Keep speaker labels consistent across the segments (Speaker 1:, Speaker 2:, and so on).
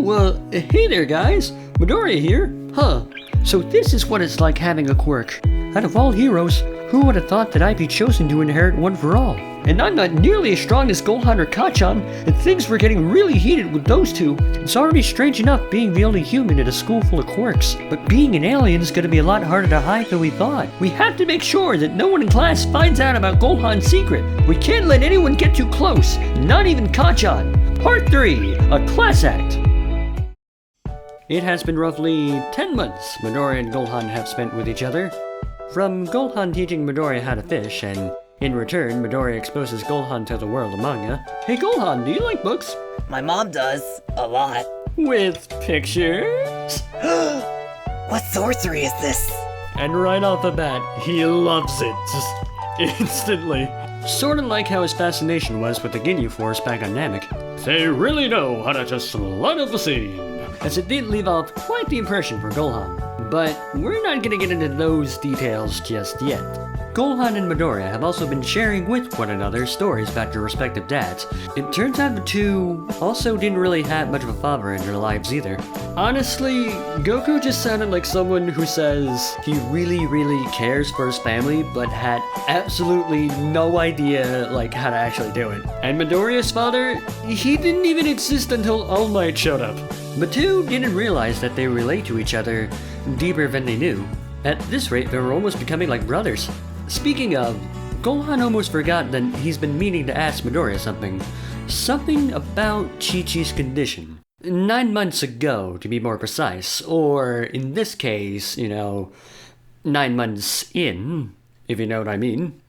Speaker 1: Hey there guys, Midoriya here. So this is what it's like having a quirk. Out of all heroes, who would have thought that I'd be chosen to inherit one for all? And I'm not nearly as strong as Gohan or Kachan, and things were getting really heated with those two. It's already strange enough being the only human in a school full of quirks, but being an alien is gonna be a lot harder to hide than we thought. We have to make sure that no one in class finds out about Gohan's secret. We can't let anyone get too close, not even Kachan. Part 3, a class act. It has been roughly 10 months Midoriya and Gohan have spent with each other. From Gohan teaching Midoriya how to fish, and in return, Midoriya exposes Gohan to the world of manga. Hey Gohan, do you like books?
Speaker 2: My mom does. A lot.
Speaker 1: With pictures?
Speaker 2: What sorcery is this?
Speaker 1: And right off the bat, he loves it. Just instantly. Sorta like how his fascination was with the Ginyu Force back on Namek. They really know how to just light up the scene. As it did leave off quite the impression for Gohan. But we're not gonna get into those details just yet. Gohan and Midoriya have also been sharing with one another stories about their respective dads. It turns out the two also didn't really have much of a father in their lives either. Honestly, Goku just sounded like someone who says he really cares for his family, but had absolutely no idea how to actually do it. And Midoriya's father, he didn't even exist until All Might showed up. The two didn't realize that they relate to each other deeper than they knew. At this rate, they were almost becoming like brothers. Speaking of, Gohan almost forgot that he's been meaning to ask Midoriya something. Something about Chi-Chi's condition. 9 months ago, to be more precise. Or, in this case, 9 months in, if you know what I mean.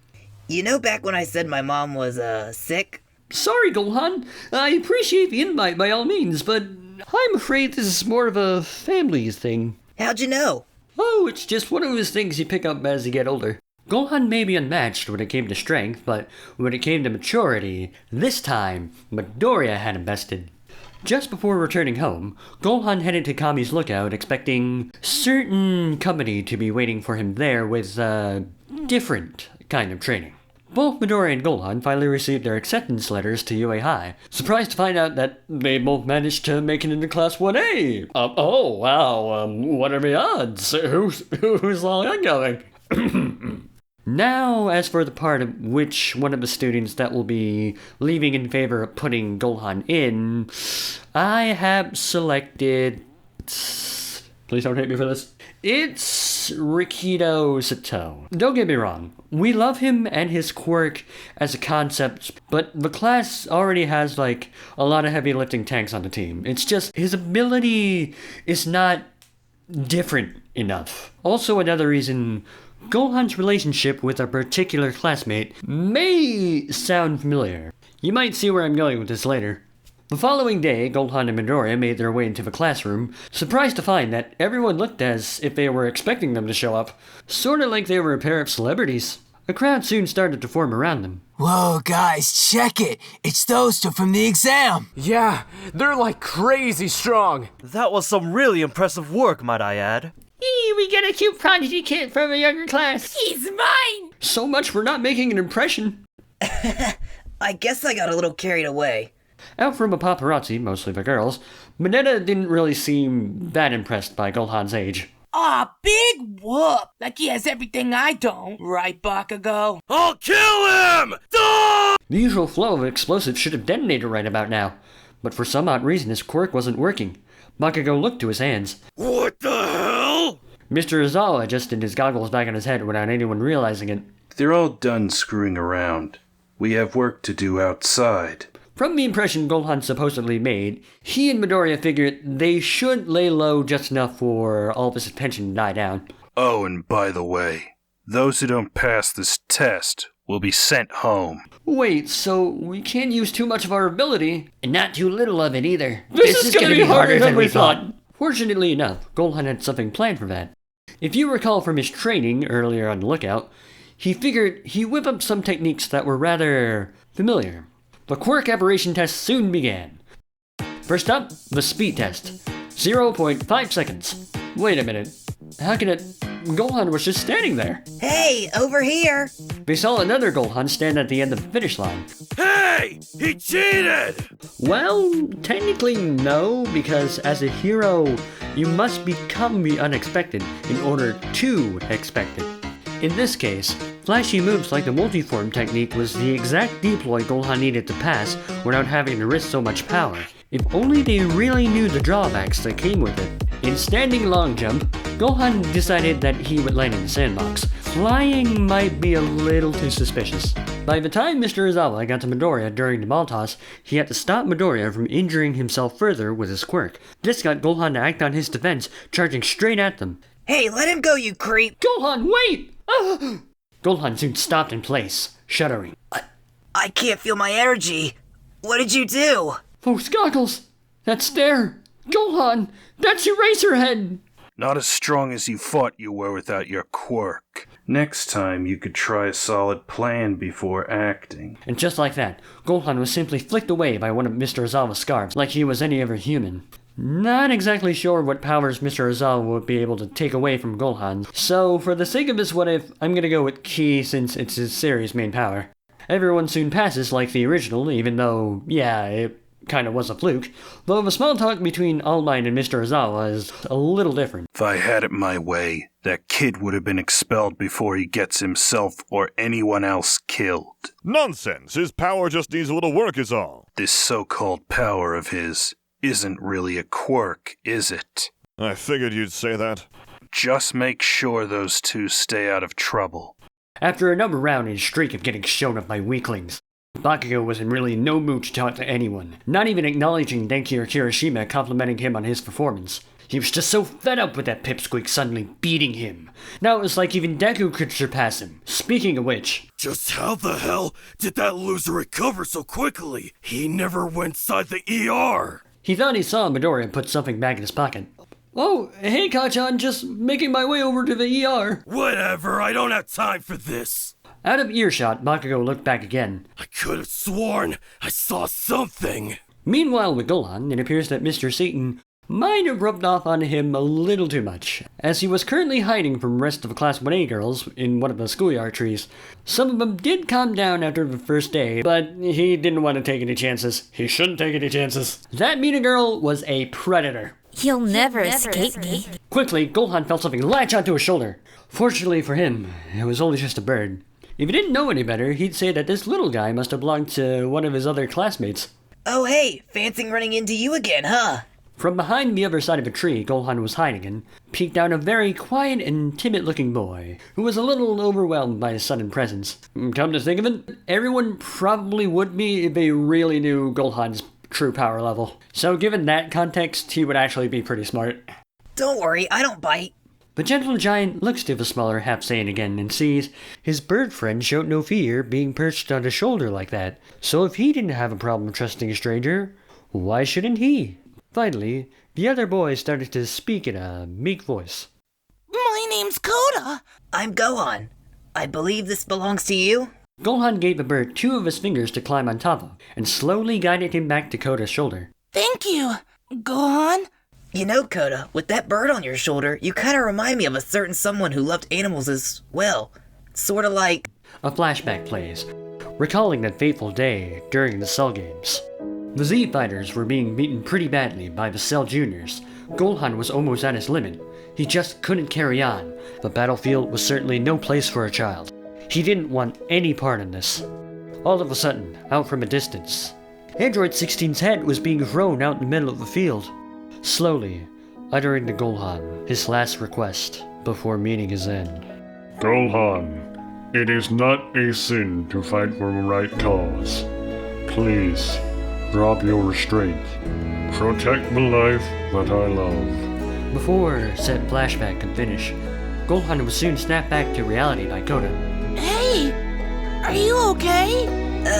Speaker 2: You know back when I said my mom was, sick?
Speaker 1: Sorry, Gohan. I appreciate the invite by all means, but I'm afraid this is more of a family thing.
Speaker 2: How'd you know?
Speaker 1: Oh, it's just one of those things you pick up as you get older. Gohan may be unmatched when it came to strength, but when it came to maturity, this time, Midoriya had him bested. Just before returning home, Gohan headed to Kami's lookout expecting certain company to be waiting for him there with a different kind of training. Both Midoriya and Gohan finally received their acceptance letters to UA High, surprised to find out that they both managed to make it into Class 1A. Oh wow, what are the odds? Who's all that going? Now, as for the part of which one of the students that will be leaving in favor of putting Gohan in, I have selected... Please don't hate me for this. It's Rikido Sato. Don't get me wrong, we love him and his quirk as a concept, but the class already has a lot of heavy lifting tanks on the team. It's just his ability is not different enough. Also another reason, Gohan's relationship with a particular classmate may sound familiar. You might see where I'm going with this later. The following day, Gohan and Midoriya made their way into the classroom, surprised to find that everyone looked as if they were expecting them to show up, sorta like they were a pair of celebrities. A crowd soon started to form around them.
Speaker 3: Whoa, guys, check it! It's those two from the exam!
Speaker 4: Yeah, they're crazy strong!
Speaker 5: That was some really impressive work, might I add.
Speaker 1: We get a cute prodigy kid from a younger class.
Speaker 3: He's mine!
Speaker 1: So much for not making an impression.
Speaker 2: I guess I got a little carried away.
Speaker 1: Out from a paparazzi, mostly the girls, Mineta didn't really seem that impressed by Gohan's age.
Speaker 3: Aw, big whoop! Like he has everything I don't, right, Bakugou?
Speaker 5: I'll kill him! Ah!
Speaker 1: The usual flow of explosives should have detonated right about now, but for some odd reason his quirk wasn't working. Bakugou looked to his hands.
Speaker 5: What the hell?
Speaker 1: Mr. Aizawa adjusted his goggles back on his head without anyone realizing it.
Speaker 6: They're all done screwing around. We have work to do outside.
Speaker 1: From the impression Gohan supposedly made, he and Midoriya figured they should lay low just enough for all this attention to die down.
Speaker 6: Oh, and by the way, those who don't pass this test will be sent home.
Speaker 1: Wait, so we can't use too much of our ability?
Speaker 2: And not too little of it either.
Speaker 1: This is gonna be harder than we thought. Fortunately enough, Gohan had something planned for that. If you recall from his training earlier on the lookout, he figured he'd whip up some techniques that were rather familiar. The quirk aberration test soon began. First up, the speed test. 0.5 seconds. Wait a minute. How can it Gohan was just standing there.
Speaker 2: Hey, over here!
Speaker 1: They saw another Gohan stand at the end of the finish line.
Speaker 5: Hey! He cheated!
Speaker 1: Well, technically no, because as a hero, you must become the unexpected in order to expect it. In this case, flashy moves like the multiform technique was the exact deploy Gohan needed to pass without having to risk so much power. If only they really knew the drawbacks that came with it. In standing long jump, Gohan decided that he would land in the sandbox. Flying might be a little too suspicious. By the time Mr. Aizawa got to Midoriya during the ball toss, he had to stop Midoriya from injuring himself further with his quirk. This got Gohan to act on his defense, charging straight at them.
Speaker 2: Hey, let him go, you creep!
Speaker 1: Gohan, wait! Gohan soon stopped in place, shuddering.
Speaker 2: I can't feel my energy. What did you do?
Speaker 1: Those goggles! That stare! Gohan! That's Eraserhead!
Speaker 6: Not as strong as you thought you were without your quirk. Next time, you could try a solid plan before acting.
Speaker 1: And just like that, Gohan was simply flicked away by one of Mr. Aizawa's scarves, like he was any other human. Not exactly sure what powers Mr. Aizawa would be able to take away from Gohan, so for the sake of this what if, I'm gonna go with Ki since it's his series' main power. Everyone soon passes like the original, even though, yeah, it kinda was a fluke, though the small talk between All Might and Mr. Aizawa is a little different.
Speaker 6: If I had it my way, that kid would have been expelled before he gets himself or anyone else killed.
Speaker 7: Nonsense! His power just needs a little work is all.
Speaker 6: This so-called power of his isn't really a quirk, is it?
Speaker 7: I figured you'd say that.
Speaker 6: Just make sure those two stay out of trouble.
Speaker 1: After another round in a streak of getting shown up by weaklings, Bakugou was in really no mood to talk to anyone, not even acknowledging Denki or Kirishima complimenting him on his performance. He was just so fed up with that pipsqueak suddenly beating him. Now it was like even Deku could surpass him. Speaking of which...
Speaker 5: Just how the hell did that loser recover so quickly? He never went inside the ER!
Speaker 1: He thought he saw Midoriya put something back in his pocket. Oh, hey Kachan, just making my way over to the ER.
Speaker 5: Whatever, I don't have time for this.
Speaker 1: Out of earshot, Bakugou looked back again.
Speaker 5: I could have sworn I saw something.
Speaker 1: Meanwhile with Gohan, it appears that Mr. Satan might have rubbed off on him a little too much, as he was currently hiding from the rest of the Class 1A girls in one of the schoolyard trees. Some of them did calm down after the first day, but he didn't want to take any chances. He shouldn't take any chances. That Mina girl was a predator.
Speaker 8: You'll never escape me.
Speaker 1: Quickly, Gohan felt something latch onto his shoulder. Fortunately for him, it was only just a bird. If he didn't know any better, he'd say that this little guy must have belonged to one of his other classmates.
Speaker 2: Oh hey, fancying running into you again, huh?
Speaker 1: From behind the other side of a tree Gohan was hiding in, peeked out a very quiet and timid-looking boy, who was a little overwhelmed by his sudden presence. Come to think of it, everyone probably would be if they really knew Gohan's true power level. So given that context, he would actually be pretty smart.
Speaker 2: Don't worry, I don't bite.
Speaker 1: The gentle giant looks to the smaller half-Saiyan again and sees his bird friend showed no fear being perched on his shoulder like that. So if he didn't have a problem trusting a stranger, why shouldn't he? Finally, the other boy started to speak in a meek voice.
Speaker 3: My name's Koda.
Speaker 2: I'm Gohan. I believe this belongs to you?
Speaker 1: Gohan gave the bird 2 of his fingers to climb on top of, and slowly guided him back to Koda's shoulder.
Speaker 3: Thank you, Gohan.
Speaker 2: You know, Koda, with that bird on your shoulder, you kinda remind me of a certain someone who loved animals as well. Sorta like...
Speaker 1: A flashback plays, recalling that fateful day during the Cell Games. The Z Fighters were being beaten pretty badly by the Cell Juniors. Gohan was almost at his limit. He just couldn't carry on. The battlefield was certainly no place for a child. He didn't want any part in this. All of a sudden, out from a distance, Android 16's head was being thrown out in the middle of the field, slowly uttering to Gohan his last request before meeting his end.
Speaker 9: Gohan, it is not a sin to fight for the right cause. Please, drop your restraint. Protect the life that I love.
Speaker 1: Before said flashback could finish, Gohan was soon snapped back to reality by Koda.
Speaker 3: Hey, are you okay?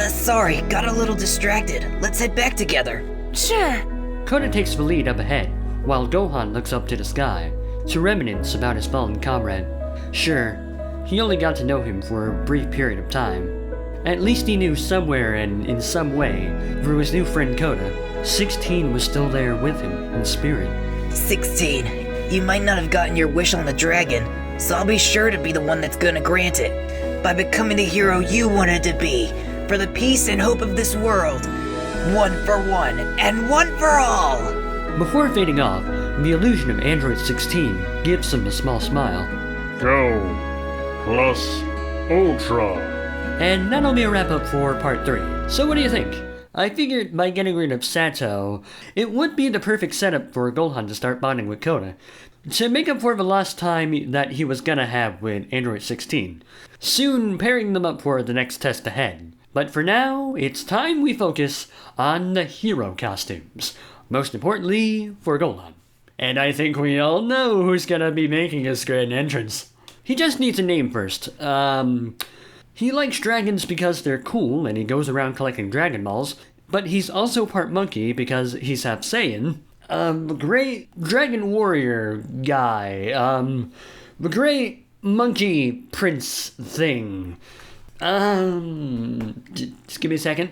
Speaker 2: Sorry, got a little distracted. Let's head back together.
Speaker 3: Sure.
Speaker 1: Koda takes the lead up ahead, while Gohan looks up to the sky, to reminisce about his fallen comrade. Sure, he only got to know him for a brief period of time. At least he knew somewhere and in some way, through his new friend Koda, 16 was still there with him in spirit.
Speaker 2: 16. You might not have gotten your wish on the dragon, So I'll be sure to be the one that's gonna grant it, by becoming the hero you wanted to be, for the peace and hope of this world. One for one, and one for all!
Speaker 1: Before fading off, the illusion of Android 16 gives him a small smile.
Speaker 9: Go plus Ultra.
Speaker 1: And that'll be a wrap up for part 3. So what do you think? I figured by getting rid of Sato, it would be the perfect setup for Gohan to start bonding with Koda, to make up for the lost time that he was gonna have with Android 16, soon pairing them up for the next test ahead. But for now, it's time we focus on the hero costumes, most importantly for Gohan. And I think we all know who's gonna be making his grand entrance. He just needs a name first. He likes dragons because they're cool and he goes around collecting Dragon Balls, but he's also part monkey because he's half Saiyan. The great dragon warrior guy. The great monkey prince thing. Just give me a second.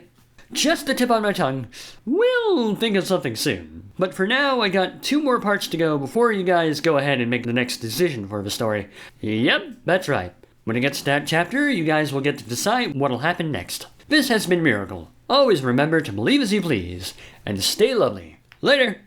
Speaker 1: Just the tip on my tongue. We'll think of something soon. But for now, I got 2 more parts to go before you guys go ahead and make the next decision for the story. Yep, that's right. When it gets to that chapter, you guys will get to decide what'll happen next. This has been Miracle. Always remember to believe as you please, and stay lovely. Later!